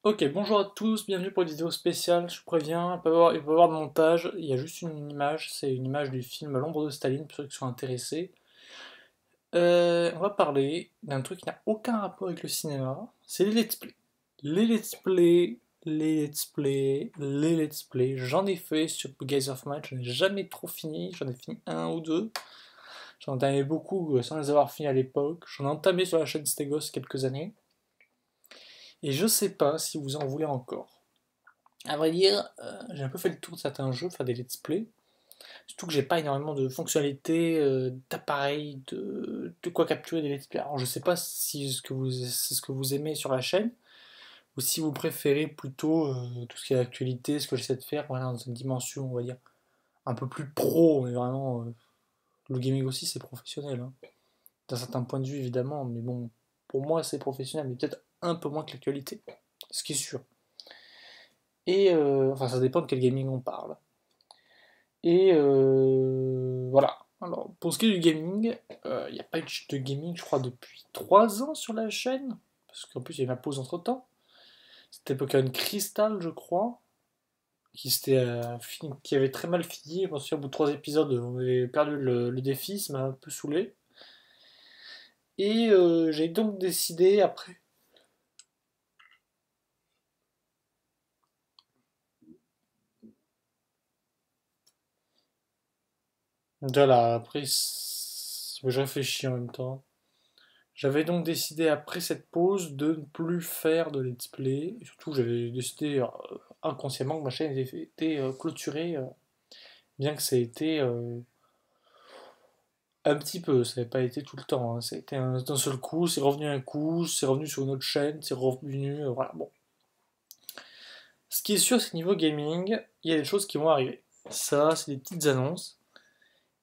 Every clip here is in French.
Ok, bonjour à tous, bienvenue pour une vidéo spéciale. Je vous préviens, il peut y avoir de montage, il y a juste une image, c'est une image du film L'ombre de Staline, pour ceux qui sont intéressés. On va parler d'un truc qui n'a aucun rapport avec le cinéma, c'est les let's play. Les let's play, les let's play, les let's play, j'en ai fait sur Guys of Might, j'en ai jamais trop fini, j'en ai fini un ou deux. J'en ai entamé beaucoup sans les avoir finis à l'époque, j'en ai entamé sur la chaîne Stegos quelques années, et je sais pas si vous en voulez encore. À vrai dire, j'ai un peu fait le tour de certains jeux, faire des let's play. Surtout que j'ai pas énormément de fonctionnalités, d'appareils, de quoi capturer des let's play. Alors je sais pas si c'est ce que vous aimez sur la chaîne, ou si vous préférez plutôt tout ce qui est actualité, ce que j'essaie de faire, voilà, dans une dimension, on va dire, un peu plus pro, mais vraiment, le gaming aussi c'est professionnel, hein. D'un certain point de vue évidemment, mais bon, pour moi c'est professionnel, mais peut-être un peu moins que l'actualité, ce qui est sûr. Et enfin ça dépend de quel gaming on parle. Et voilà. Alors, pour ce qui est du gaming, il n'y a pas eu de gaming, je crois, depuis 3 ans sur la chaîne. Parce qu'en plus, il y a eu ma pause entre temps. C'était Pokémon Crystal, je crois, qui avait très mal fini. Je m'en souviens, au bout de 3 épisodes, on avait perdu le défi, ça m'a un peu saoulé. Et j'ai donc décidé, après. Voilà, après. Je réfléchis en même temps. J'avais donc décidé après cette pause de ne plus faire de let's play. Et surtout, j'avais décidé inconsciemment que ma chaîne était clôturée, bien que ça ait été un petit peu, ça n'avait pas été tout le temps, hein. Ça a été d'un seul coup, c'est revenu un coup, c'est revenu sur une autre chaîne, c'est revenu, voilà, bon. Ce qui est sûr, c'est que niveau gaming, il y a des choses qui vont arriver. Ça, c'est des petites annonces.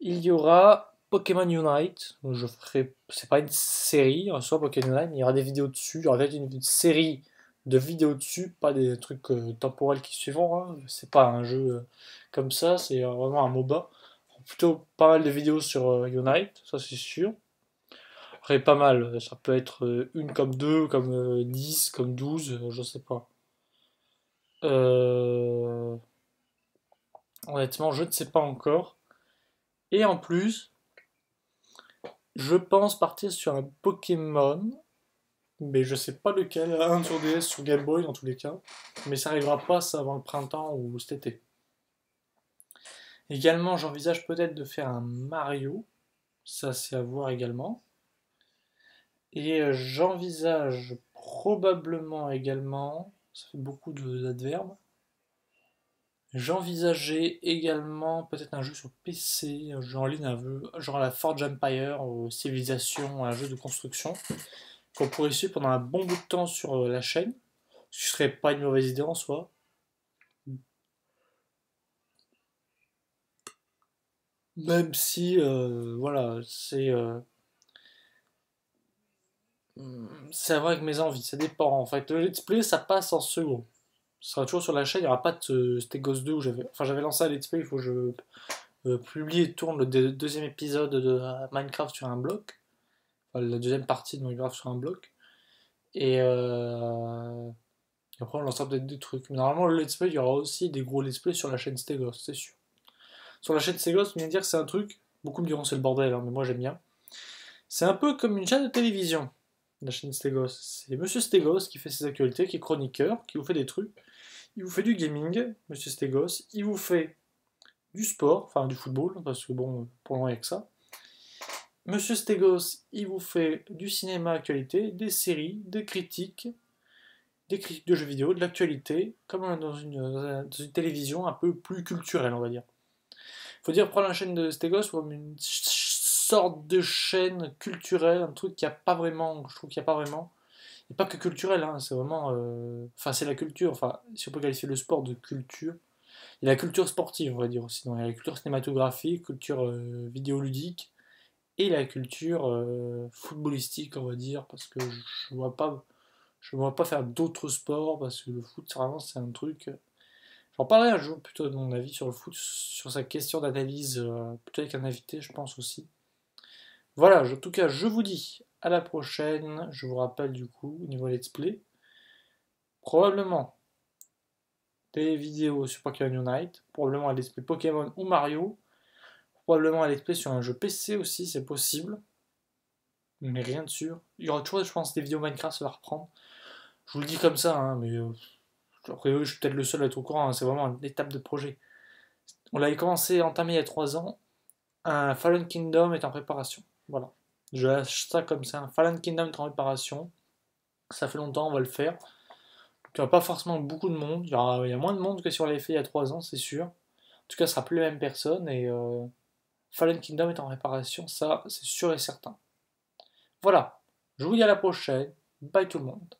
Il y aura Pokémon Unite. Donc je ferai, c'est pas une série en soi Pokémon Unite, mais il y aura des vidéos dessus. Il y aura peut-être une série de vidéos dessus, pas des trucs temporels qui suivront, hein. C'est pas un jeu comme ça, c'est vraiment un MOBA. Plutôt pas mal de vidéos sur Unite, ça c'est sûr. Après pas mal, ça peut être une comme deux, comme 10, comme 12, je sais pas. Euh, Honnêtement, je ne sais pas encore. Et en plus, je pense partir sur un Pokémon, mais je sais pas lequel, un sur DS, sur Game Boy dans tous les cas, mais ça arrivera pas ça avant le printemps ou cet été. Également, j'envisage peut-être de faire un Mario, ça c'est à voir également. Et j'envisage probablement également, ça fait beaucoup d'adverbes, j'envisageais également peut-être un jeu sur PC, un jeu en ligne, genre la Forge Empire, Civilisation, un jeu de construction, qu'on pourrait suivre pendant un bon bout de temps sur la chaîne, ce serait pas une mauvaise idée en soi. Même si, voilà, c'est vrai avec mes envies, ça dépend en fait. Le let's play, ça passe en second. Ce sera toujours sur la chaîne, il n'y aura pas de Stegos 2 où j'avais lancé un let's play, il faut que je publie et tourne le deuxième épisode de Minecraft sur un bloc. Enfin, la deuxième partie de Minecraft sur un bloc. Et après, on lancera peut-être des trucs. Mais normalement, le let's play, il y aura aussi des gros let's play sur la chaîne Stegos, c'est sûr. Sur la chaîne Stegos, on vient de dire que c'est un truc, beaucoup me diront c'est le bordel, hein, mais moi j'aime bien. C'est un peu comme une chaîne de télévision, la chaîne Stegos. C'est Monsieur Stegos qui fait ses actualités, qui est chroniqueur, qui vous fait des trucs. Il vous fait du gaming, Monsieur Stegos. Il vous fait du sport, enfin du football, parce que bon, pour le moment il n'y a que ça. Monsieur Stegos, il vous fait du cinéma actualité, des séries, des critiques de jeux vidéo, de l'actualité, comme dans une télévision un peu plus culturelle, on va dire. Faut dire prendre la chaîne de Stegos comme une sorte de chaîne culturelle, un truc qu'il n'y a pas vraiment, je trouve qu'il n'y a pas vraiment. Et pas que culturel, hein, c'est vraiment. Enfin, c'est la culture, enfin, si on peut qualifier le sport de culture. Il y a la culture sportive, on va dire aussi. Donc, il y a la culture cinématographique, culture vidéoludique, et la culture footballistique, on va dire, parce que je vois pas faire d'autres sports, parce que le foot, vraiment, c'est un truc. J'en parlerai un jour plutôt de mon avis sur le foot, sur sa question d'analyse, plutôt avec un invité, je pense aussi. Voilà, en tout cas, je vous dis à la prochaine. Je vous rappelle du coup, au niveau let's play, Probablement des vidéos sur Pokémon Unite, probablement un let's play Pokémon ou Mario, probablement un let's play sur un jeu PC aussi, c'est possible, mais rien de sûr. Il y aura toujours, je pense, des vidéos Minecraft, ça va reprendre. Je vous le dis comme ça, hein, mais après, je suis peut-être le seul à être au courant, hein, c'est vraiment une étape de projet. On l'avait commencé à entamer il y a 3 ans, un Fallen Kingdom est en préparation. Voilà. Je lâche ça comme ça, un Fallen Kingdom est en préparation. Ça fait longtemps, on va le faire. Il n'y aura pas forcément beaucoup de monde. Il y a moins de monde que si on l'avait fait il y a 3 ans, c'est sûr. En tout cas, ce sera plus les mêmes personnes. Et Fallen Kingdom est en réparation, ça, c'est sûr et certain. Voilà. Je vous dis à la prochaine. Bye tout le monde.